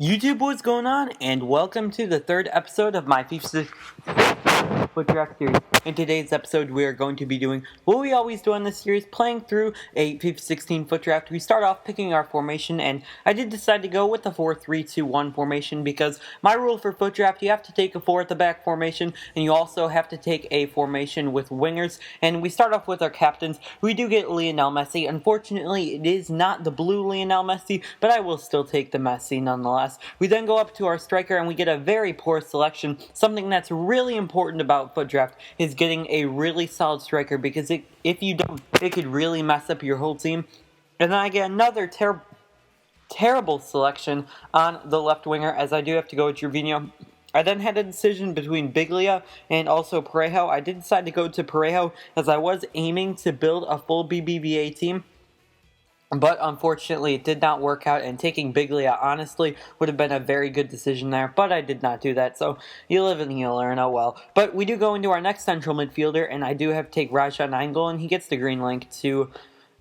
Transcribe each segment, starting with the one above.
YouTube, what's going on? And welcome to the third episode of my FIFA Foot Draft series. In today's episode, we are going to be doing what we always do in this series, playing through a FIFA 16 Foot Draft. We start off picking our formation, and I did decide to go with the 4-3-2-1 formation because my rule for Foot Draft, you have to take a 4 at the back formation, and you also have to take a formation with wingers. And we start off with our captains. We do get Lionel Messi. Unfortunately, it is not the blue Lionel Messi, but I will still take the Messi nonetheless. We then go up to our striker, and we get a very poor selection. Something that's really important about Foot Draft is getting a really solid striker, because if you don't, it could really mess up your whole team. And then I get another terrible selection on the left winger, as I do have to go with Gervinho. I then had a decision between Biglia and also Parejo. I did decide to go to Parejo as I was aiming to build a full BBVA team. But unfortunately, it did not work out, and taking Biglia, honestly, would have been a very good decision there, but I did not do that, so you live and you learn, oh well. But we do go into our next central midfielder, and I do have to take Raja Nainggolan, and he gets the green link to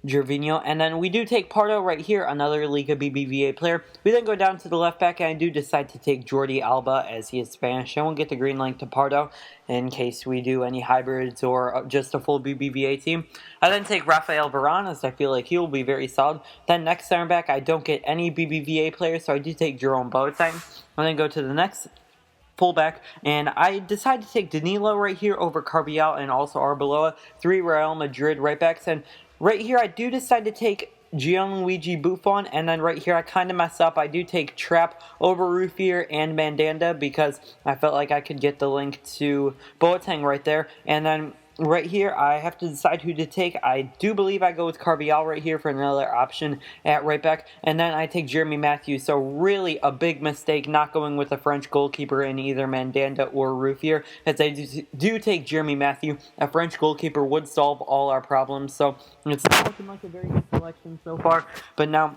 Gervinho, and then we do take Pardo right here, another Liga BBVA player. We then go down to the left back, and I do decide to take Jordi Alba, as he is Spanish, and we'll get the green link to Pardo in case we do any hybrids or just a full BBVA team. I then take Rafael Varane, as I feel like he will be very solid. Then next center back, I don't get any BBVA players, so I do take Jerome Boateng. And then go to the next fullback, and I decided to take Danilo right here over Carvajal and also Arbeloa, 3 Real Madrid right backs. And right here, I do decide to take Gianluigi Buffon, and then right here, I kind of mess up. I do take Trapp over Ruffier and Mandanda because I felt like I could get the link to Boateng right there. And then right here, I have to decide who to take. I do believe I go with Carvajal right here for another option at right back. And then I take Jeremy Matthews. So really a big mistake not going with a French goalkeeper in either Mandanda or Ruffier. As I do take Jeremy Matthews, a French goalkeeper would solve all our problems. So it's not looking like a very good selection so far. But now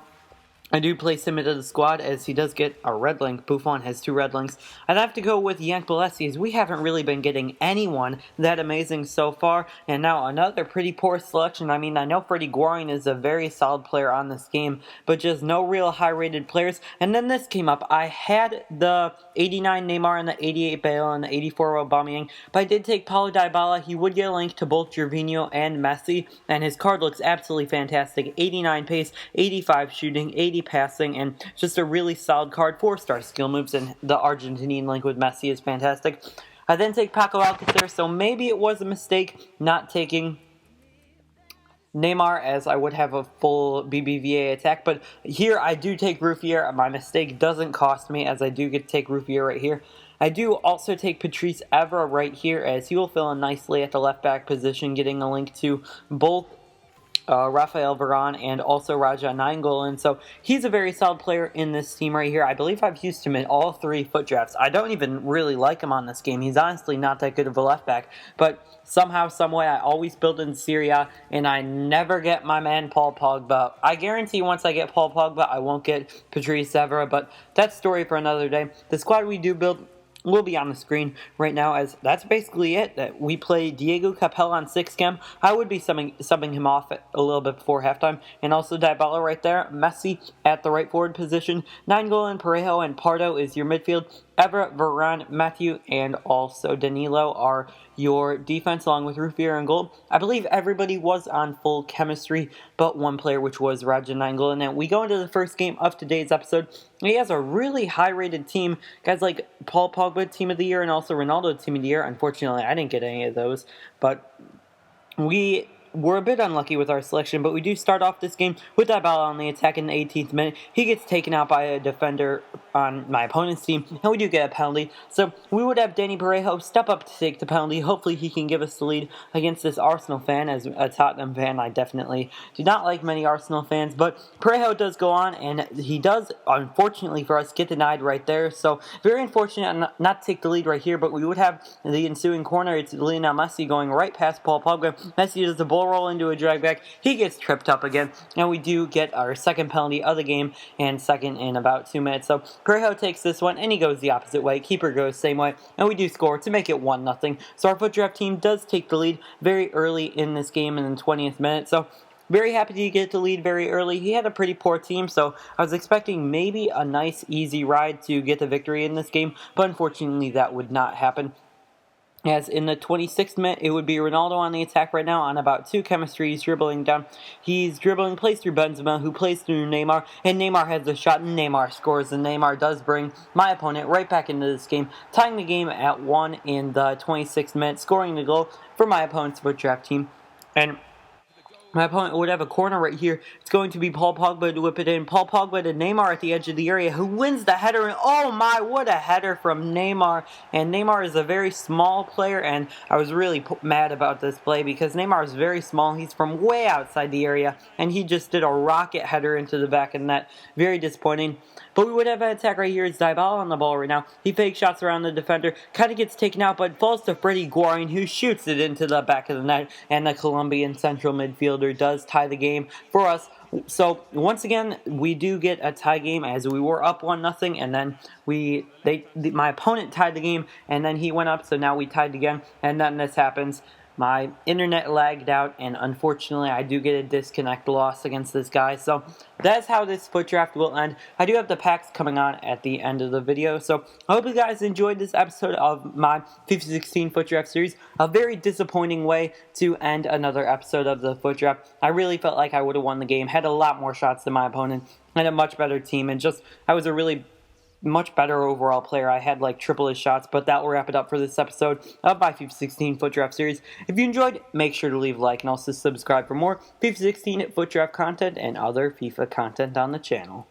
I do place him into the squad as he does get a red link. Buffon has 2 red links. I'd have to go with Yank Balesi as we haven't really been getting anyone that amazing so far. And now another pretty poor selection. I mean, I know Freddie Guarin is a very solid player on this game, but just no real high-rated players. And then this came up. I had the 89 Neymar and the 88 Bale and the 84 Aubameyang, but I did take Paulo Dybala. He would get a link to both Gervinho and Messi, and his card looks absolutely fantastic. 89 pace, 85 shooting, 80 passing, and just a really solid card. 4-star skill moves, and the Argentinian link with Messi is fantastic. I then take Paco Alcacer, so maybe it was a mistake not taking Neymar, as I would have a full BBVA attack, but here I do take Ruffier. My mistake doesn't cost me, as I do get to take Ruffier right here. I do also take Patrice Evra right here, as he will fill in nicely at the left back position, getting a link to both Rafael Varane and also Raja Nainggolan. So he's a very solid player in this team right here. I believe I've used him in all 3 foot drafts. I don't even really like him on this game. He's honestly not that good of a left back, but somehow, someway, I always build in Serie A, and I never get my man Paul Pogba. I guarantee once I get Paul Pogba, I won't get Patrice Evra, but that's story for another day. The squad we do build will be on the screen right now, as that's basically it. That we play Diego Capel on 6 chem. I would be subbing him off a little bit before halftime. And also Dybala right there. Messi at the right forward position. Nainggolan, Parejo, and Pardo is your midfield. Evra, Varane, Matthew, and also Danilo are your defense, along with Ruffier and goal. I believe everybody was on full chemistry, but one player, which was Raja Nainggolan. And we go into the first game of today's episode. He has a really high-rated team. Guys like Paul Pogba, Team of the Year, and also Ronaldo, Team of the Year. Unfortunately, I didn't get any of those, but we're a bit unlucky with our selection, but we do start off this game with Dybala on the attack in the 18th minute. He gets taken out by a defender on my opponent's team, and we do get a penalty. So we would have Danny Parejo step up to take the penalty. Hopefully he can give us the lead against this Arsenal fan. As a Tottenham fan, I definitely do not like many Arsenal fans, but Parejo does go on, and he does, unfortunately for us, get denied right there. So very unfortunate not to take the lead right here, but we would have the ensuing corner. It's Lionel Messi going right past Paul Pogba. Messi does the ball roll into a drag back. He gets tripped up again, and we do get our second penalty of the game, and second in about 2 minutes. So Parejo takes this one, and he goes the opposite way. Keeper goes same way, and we do score to make it 1-0. So our foot draft team does take the lead very early in this game in the 20th minute. So very happy to get the lead very early. He had a pretty poor team, so I was expecting maybe a nice, easy ride to get the victory in this game, but unfortunately that would not happen. As in the 26th minute, it would be Ronaldo on the attack right now on about 2 chemistry. He's dribbling down. He's dribbling, plays through Benzema, who plays through Neymar, and Neymar has the shot, and Neymar scores, and Neymar does bring my opponent right back into this game, tying the game at 1 in the 26th minute, scoring the goal for my opponent's FootDraft team. And my opponent would have a corner right here. It's going to be Paul Pogba to whip it in. Paul Pogba to Neymar at the edge of the area, who wins the header. And oh my, what a header from Neymar. And Neymar is a very small player, and I was really mad about this play because Neymar is very small. He's from way outside the area, and he just did a rocket header into the back of the net. Very disappointing. But we would have an attack right here. It's Dybala on the ball right now. He fake shots around the defender. Kind of gets taken out, but falls to Freddie Guarin, who shoots it into the back of the net. And the Colombian central midfielder does tie the game for us. So once again, we do get a tie game as we were up 1-0, and then my opponent tied the game, and then he went up. So now we tied again, and then this happens. My internet lagged out, and unfortunately, I do get a disconnect loss against this guy. So that's how this FootDraft will end. I do have the packs coming on at the end of the video. So I hope you guys enjoyed this episode of my FIFA 16 FootDraft series. A very disappointing way to end another episode of the FootDraft. I really felt like I would have won the game, had a lot more shots than my opponent, and a much better team, and I was a really much better overall player. I had like triple his shots, but that will wrap it up for this episode of my FIFA 16 FootDraft series. If you enjoyed, make sure to leave a like and also subscribe for more FIFA 16 FootDraft content and other FIFA content on the channel.